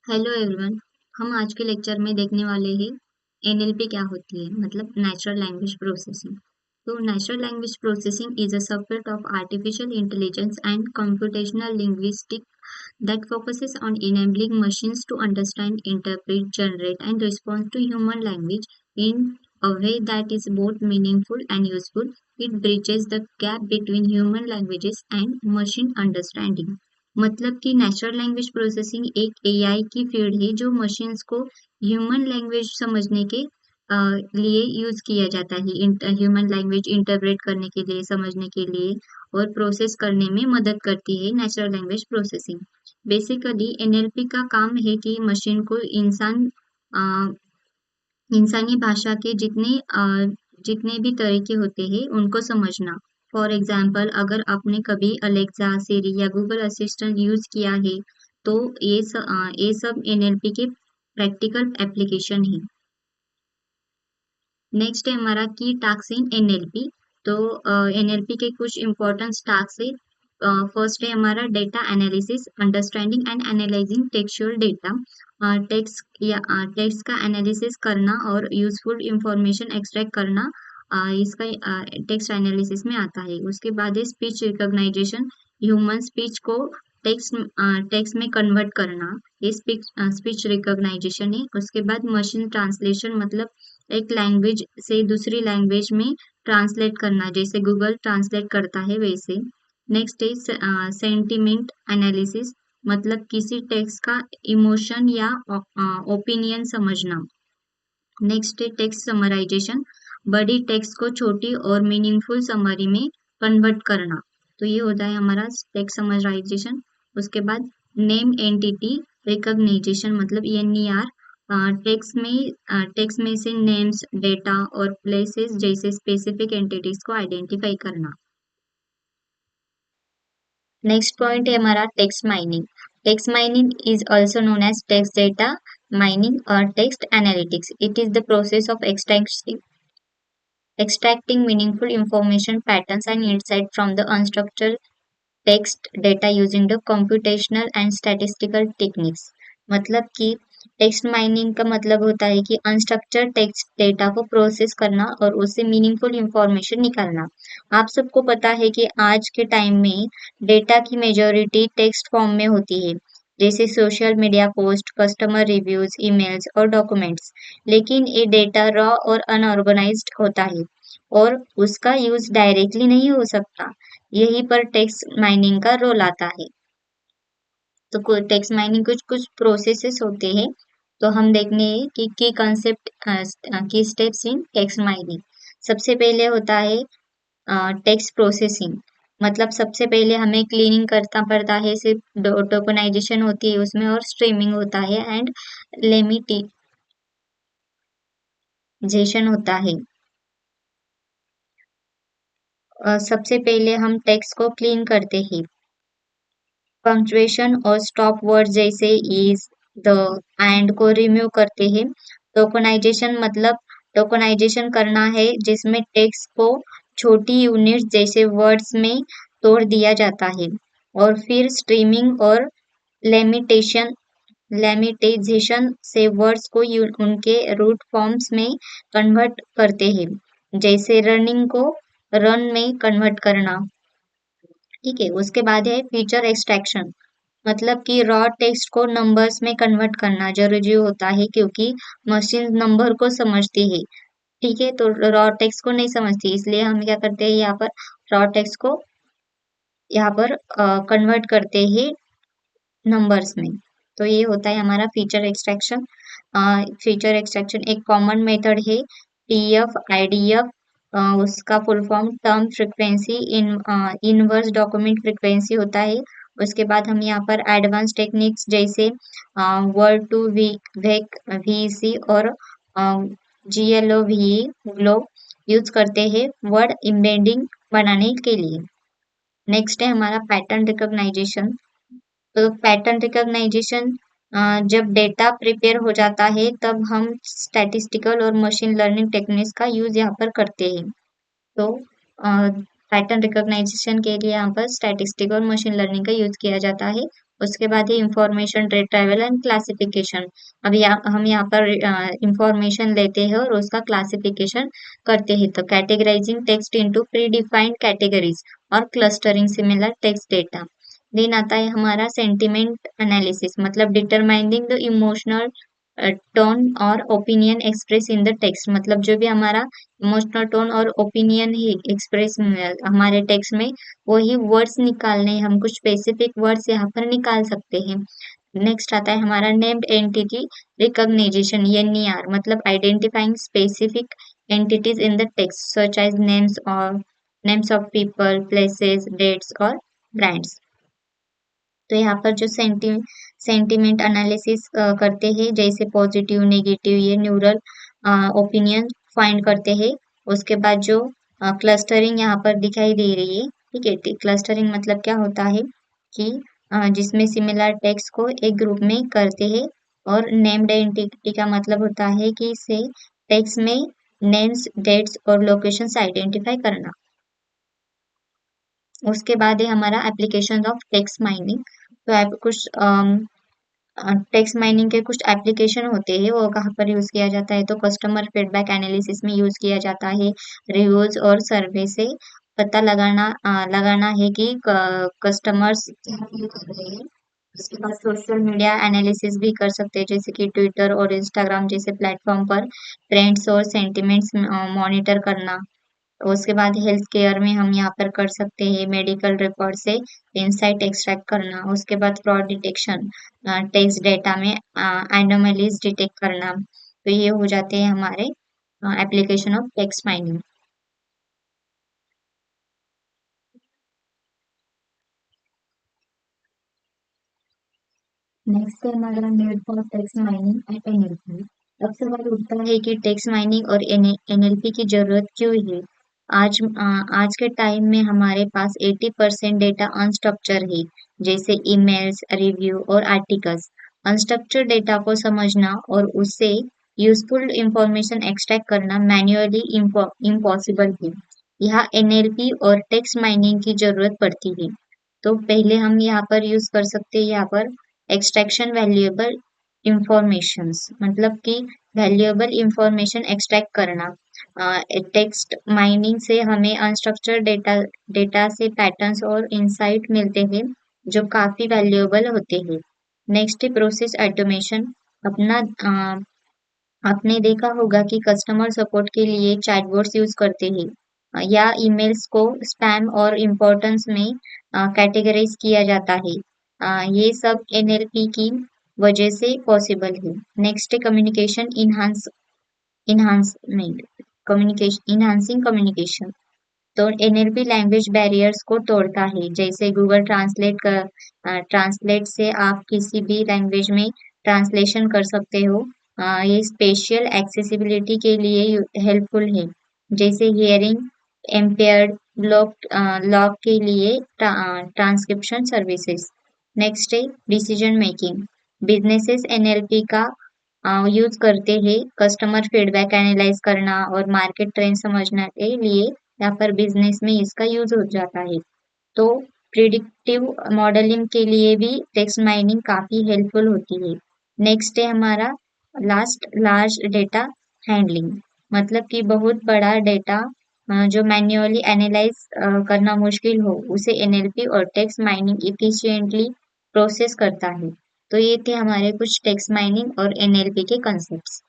Hello everyone. हम आज के लेक्चर में देखने वाले हैं एनएलपी क्या होती है, मतलब नेचुरल लैंग्वेज प्रोसेसिंग। तो natural language processing is a subset of artificial intelligence and computational linguistic that focuses on enabling machines to understand, interpret, generate, and respond to human language in a way that is both meaningful and useful. It bridges the gap between human languages and machine understanding. मतलब कि natural language processing एक AI की field है जो machines को human language समझने के लिए यूज किया जाता है, ह्यूमन लैंग्वेज इंटरप्रेट करने के लिए, समझने के लिए और प्रोसेस करने में मदद करती है natural language processing. Basically NLP का काम है कि मशीन को इंसानी भाषा के जितने भी तरीके होते हैं उनको समझना। फॉर एग्जाम्पल, अगर आपने कभी अलेक्सा, सिरी या गूगल असिस्टेंट यूज किया है तो ये सब एनएलपी के प्रैक्टिकल एप्लीकेशन है। नेक्स्ट है हमारा की टास्क इन एनएलपी। तो एनएलपी के कुछ इंपॉर्टेंट टास्क है। फर्स्ट है हमारा data analysis, understanding and analysing textual data. Text का एनालिसिस करना और यूजफुल इंफॉर्मेशन एक्सट्रैक्ट करना इसका टेक्स्ट एनालिसिस में आता है। उसके बाद है स्पीच रिकॉग्नाइजेशन, ह्यूमन स्पीच को टेक्स्ट में कन्वर्ट करना, ये स्पीच रिकॉग्नाइजेशन है। उसके बाद मशीन ट्रांसलेशन, मतलब एक लैंग्वेज से दूसरी लैंग्वेज में ट्रांसलेट करना, जैसे गूगल ट्रांसलेट करता है वैसे। नेक्स्ट इज सेंटिमेंट एनालिसिस, मतलब किसी टेक्स्ट का इमोशन या ओपिनियन समझना। नेक्स्ट है टेक्स्ट समराइजेशन, बड़ी टेक्स्ट को छोटी और मीनिंगफुल समरी में कन्वर्ट करना। तो ये होता है हमारा टेक्स्ट समराइजेशन। उसके बाद नेम एंटिटी रिकॉग्नाइजेशन, मतलब एनईआर, टेक्स्ट में से नेम्स, डेटा और प्लेसेस जैसे स्पेसिफिक एंटिटीज को आइडेंटिफाई करना। नेक्स्ट पॉइंट है हमारा text mining. Text mining is also known as text data mining or text analytics. It is the process of extracting meaningful information, patterns, and insight from the unstructured text data using the computational and statistical techniques. मतलब कि text mining का मतलब होता है कि unstructured text data को process करना और उससे मीनिंगफुल इंफॉर्मेशन निकालना। आप सबको पता है कि आज के टाइम में डेटा की मेजॉरिटी टेक्स्ट फॉर्म में होती है, जैसे social media post, customer reviews, emails और डॉक्यूमेंट्स। लेकिन ये डेटा रॉ और अनऑर्गेनाइज्ड होता है और उसका यूज डायरेक्टली नहीं हो सकता। यहीं पर टेक्स्ट माइनिंग का रोल आता है। तो टेक्स्ट माइनिंग कुछ कुछ प्रोसेसेस होते हैं, तो हम देखने हैं कि कंसेप्ट की स्टेप्स इन टेक्स्ट माइनिंग। सबसे पहले होता है टेक्स्ट प्रोसेसिंग, मतलब सबसे पहले हमें क्लीनिंग करना पड़ता है, सिर्फ टोकनाइजेशन होती है उसमें और स्ट्रीमिंग होता है एंड लेमिटेशन होता है। सबसे पहले हम टेक्स्ट को क्लीन करते हैं, पंक्चुएशन और स्टॉप वर्ड जैसे इज, द, एंड को रिमूव करते हैं। टोकनाइजेशन मतलब टोकनाइजेशन करना है जिसमें टेक्स्ट को छोटी यूनिट्स जैसे वर्ड्स में तोड़ दिया जाता है। और फिर स्ट्रीमिंग और लेमिटेशन लेमिटेजेशन से वर्ड्स को उनके रूट फॉर्म्स में कन्वर्ट करते हैं, जैसे रनिंग को रन में कन्वर्ट करना। ठीक है। उसके बाद है फीचर एक्सट्रैक्शन, मतलब कि रॉ टेक्स्ट को नंबर्स में कन्वर्ट करना जरूरी होता है क्योंकि मशीन नंबर को समझती है। ठीक है, तो रॉ टेक्स्ट को नहीं समझती, इसलिए हम क्या करते हैं, यहाँ पर रॉ टेक्स्ट को यहाँ पर कन्वर्ट करते हैं नंबर्स में। तो ये होता है हमारा फीचर एक्सट्रैक्शन। फीचर एक्सट्रैक्शन एक कॉमन मेथड है, टीएफ आईडीएफ, उसका full form term frequency inverse document frequency होता है। उसके बाद हम यहाँ पर एडवांस टेक्निक्स जैसे वर्ड टू वेक वीसी और जीएलओ वी ग्लो यूज करते हैं वर्ड इम्बेडिंग बनाने के लिए। नेक्स्ट है हमारा पैटर्न रिकॉग्नाइजेशन। तो पैटर्न रिकॉग्नाइजेशन, जब डेटा प्रिपेयर हो जाता है तब हम स्टैटिस्टिकल और मशीन लर्निंग टेक्निक्स का यूज यहाँ पर करते हैं। तो पैटर्न रिकॉग्नाइजेशन के लिए यहाँ पर स्टैटिस्टिकल और मशीन लर्निंग का यूज किया जाता है। उसके बाद है इंफॉर्मेशन रिट्राइवल एंड क्लासिफिकेशन। अब हम यहाँ पर इंफॉर्मेशन लेते हैं और उसका क्लासिफिकेशन करते हैं। तो categorising text into predefined categories और clustering similar text data. Then आता है हमारा सेंटिमेंट एनालिसिस, मतलब डिटरमाइनिंग द इमोशनल टोन और opinion express in the text, मतलब जो भी हमारा इमोशनल टोन और ओपिनियन ही एक्सप्रेस हमारे टेक्स्ट में, वही वर्ड्स निकालने, हम कुछ स्पेसिफिक वर्ड्स यहाँ पर निकाल सकते हैं। नेक्स्ट आता है हमारा नेम्ड एंटिटी रिकॉग्निशन, एनईआर, मतलब identifying specific entities in the text such as names of people, places, dates और ब्रांड्स। तो यहाँ पर जो सेंटिमेंट एनालिसिस करते हैं, जैसे पॉजिटिव, नेगेटिव, ये न्यूरल ओपिनियन फाइंड करते हैं। उसके बाद जो क्लस्टरिंग यहाँ पर दिखाई दे रही है, ठीक है, क्लस्टरिंग मतलब क्या होता है कि जिसमें सिमिलर टेक्स्ट को एक ग्रुप में करते हैं। और नेम्ड एंटिटी का मतलब होता है कि इसे टेक्स्ट में नेम्स, डेट्स और लोकेशंस आइडेंटिफाई करना। उसके बाद है हमारा एप्लीकेशन ऑफ टेक्स्ट माइनिंग। तो कुछ टेक्स्ट माइनिंग के कुछ एप्लीकेशन होते हैं, वो कहाँ पर यूज किया जाता है, तो कस्टमर फीडबैक एनालिसिस में यूज किया जाता है। रिव्यूज और सर्वे से पता लगाना है कि कस्टमर्स क्या feel कर रहे हैं। उसके बाद सोशल मीडिया एनालिसिस भी कर सकते हैं, जैसे कि ट्विटर और इंस्टाग्राम जैसे प्लेटफॉर्म पर ट्रेंड्स और सेंटिमेंट्स मॉनिटर करना। उसके बाद हेल्थ केयर में हम यहाँ पर कर सकते हैं मेडिकल रिकॉर्ड से इंसाइट एक्सट्रैक्ट करना। उसके बाद फ्रॉड डिटेक्शन, टेक्स्ट डेटा में एनोमलीज डिटेक्ट करना। तो ये हो जाते हैं हमारे application of text mining. Next है हमारा need for text mining at NLP. अब सवाल उठता है कि टेक्स्ट माइनिंग और एनएलपी की जरूरत क्यों है। आज के टाइम में हमारे पास 80% डेटा अनस्ट्रक्चर है, जैसे ईमेल्स, रिव्यू और आर्टिकल्स। अनस्ट्रक्चर्ड डेटा को समझना और उससे यूजफुल इंफॉर्मेशन एक्सट्रैक्ट करना मैन्युअली इम्पॉसिबल है। यहाँ एनएलपी और टेक्स्ट माइनिंग की जरूरत पड़ती है। तो पहले हम यहाँ पर यूज कर सकते हैं, यहाँ पर एक्सट्रैक्शन वैल्यूएबल इंफॉर्मेशंस, मतलब कि वैल्यूएबल इंफॉर्मेशन एक्सट्रैक्ट करना। टेक्स्ट माइनिंग से हमें अनस्ट्रक्चर्ड डेटा से पैटर्न्स और इंसाइट मिलते हैं, जो काफी वैल्यूएबल होते हैं। नेक्स्ट है प्रोसेस ऑटोमेशन। अपना आपने देखा होगा कि कस्टमर सपोर्ट के लिए चैटबॉट्स यूज करते हैं, या ईमेल्स को स्पैम और इम्पोर्टेंस में कैटेगराइज किया जाता है। ये सब एनएलपी की वजह से पॉसिबल है। नेक्स्ट है communication enhancement, communication enhancing communication. तो एनएलपी लैंग्वेज बैरियर्स को तोड़ता है, जैसे गूगल ट्रांसलेट से आप किसी भी लैंग्वेज में ट्रांसलेशन कर सकते हो। ये स्पेशल एक्सेसिबिलिटी के लिए हेल्पफुल है, जैसे हियरिंग इम्पेयर्ड लॉग के लिए ट्रांसक्रिप्शन सर्विसेज। नेक्स्ट है डिसीजन मेकिंग। बिजनेसेस एनएलपी का यूज करते हैं कस्टमर फीडबैक एनालाइज करना और मार्केट ट्रेंड समझने के लिए। यहाँ पर बिजनेस में इसका यूज हो जाता है। तो प्रिडिक्टिव मॉडलिंग के लिए भी टेक्स्ट माइनिंग काफी हेल्पफुल होती है। नेक्स्ट है हमारा लास्ट लार्ज डेटा हैंडलिंग, मतलब कि बहुत बड़ा डेटा जो मैन्युअली एनालाइज करना मुश्किल हो, उसे एनएलपी और टेक्स्ट माइनिंग इफिशिएंटली प्रोसेस करता है। तो ये थे हमारे कुछ टेक्स्ट माइनिंग और एनएलपी के कंसेप्ट्स।